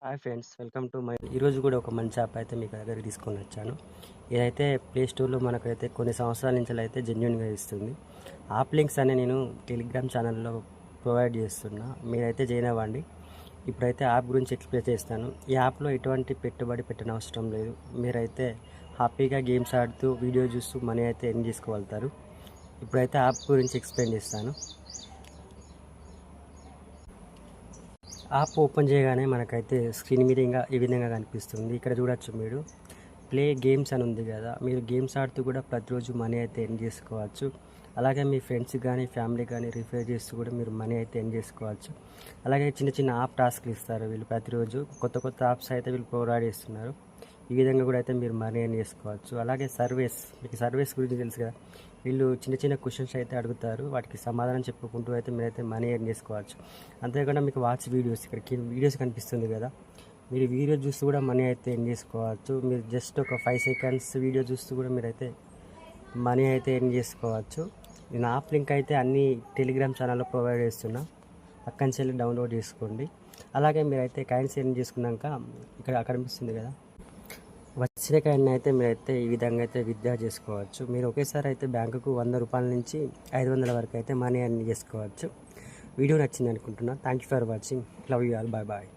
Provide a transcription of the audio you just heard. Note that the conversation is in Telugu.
Hi friends, welcome to my ఈరోజు కూడా ఒక మంచి యాప్ అయితే మీకు దగ్గర తీసుకొని వచ్చాను. ఇదైతే ప్లే స్టోర్లో మనకైతే కొన్ని సంవత్సరాల నుంచి అయితే జెన్యున్గా ఇస్తుంది. యాప్ లింక్స్ అనే నేను టెలిగ్రామ్ ఛానల్లో ప్రొవైడ్ చేస్తున్నా, మీరైతే జాయిన్ అవ్వండి. ఇప్పుడైతే యాప్ గురించి ఎక్స్ప్లెయిన్ చేస్తాను. ఈ యాప్లో ఎటువంటి పెట్టుబడి పెట్టనవసరం లేదు. మీరైతే హ్యాపీగా గేమ్స్ ఆడుతూ వీడియో చూస్తూ మనీ అయితే ఎర్న్ చేసుకోగలుగుతారు. ఇప్పుడైతే యాప్ గురించి ఎక్స్ప్లెయిన్ చేస్తాను. యాప్ ఓపెన్ చేయగానే మనకైతే స్క్రీన్ మీద ఈ విధంగా కనిపిస్తుంది. ఇక్కడ చూడొచ్చు మీరు ప్లే గేమ్స్ అని ఉంది కదా, మీరు గేమ్స్ ఆడుతూ కూడా ప్రతిరోజు మనీ అయితే ఎర్న్ చేసుకోవచ్చు. అలాగే మీ ఫ్రెండ్స్ కానీ ఫ్యామిలీ కానీ రిఫర్ చేస్తూ కూడా మీరు మనీ అయితే ఎర్న్ చేసుకోవచ్చు. అలాగే చిన్న చిన్న యాప్ టాస్క్లు ఇస్తారు వీళ్ళు, ప్రతిరోజు కొత్త కొత్త యాప్స్ అయితే వీళ్ళు ప్రొవైడ్ చేస్తున్నారు. ఈ విధంగా కూడా అయితే మీరు మనీ ఎర్న్ చేసుకోవచ్చు. అలాగే మీకు సర్వీస్ గురించి తెలుసు కదా, వీళ్ళు చిన్న చిన్న క్వశ్చన్స్ అయితే అడుగుతారు, వాటికి సమాధానం చెప్పుకుంటూ అయితే మీరైతే మనీ ఎర్న్ చేసుకోవచ్చు. అంతేకాకుండా మీకు వాచ్ వీడియోస్, ఇక్కడ వీడియోస్ కనిపిస్తుంది కదా, మీరు వీడియో చూస్తూ కూడా మనీ అయితే ఎర్న్ చేసుకోవచ్చు. మీరు జస్ట్ ఒక 5 సెకండ్స్ వీడియో చూస్తూ కూడా మీరైతే మనీ అయితే ఎర్న్ చేసుకోవచ్చు. నేను యాప్ లింక్ అయితే అన్ని టెలిగ్రామ్ ఛానల్లో ప్రొవైడ్ చేస్తున్నా, అక్కడి నుంచి వెళ్ళి డౌన్లోడ్ చేసుకోండి. అలాగే మీరైతే కాయిన్స్ ఎర్న్ చేసుకున్నాక ఇక్కడ కనిపిస్తుంది కదా, వచ్చిన కాయిన్ అయితే మీరైతే ఈ విధంగా అయితే విత్డ్రా చేసుకోవచ్చు. మీరు ఒకేసారి అయితే బ్యాంకుకు 100 రూపాయల నుంచి 500 వరకు అయితే మనీ ఎర్న్ చేసుకోవచ్చు. వీడియో నచ్చింది అనుకుంటున్నా. Thank you for watching. Love you all. Bye bye.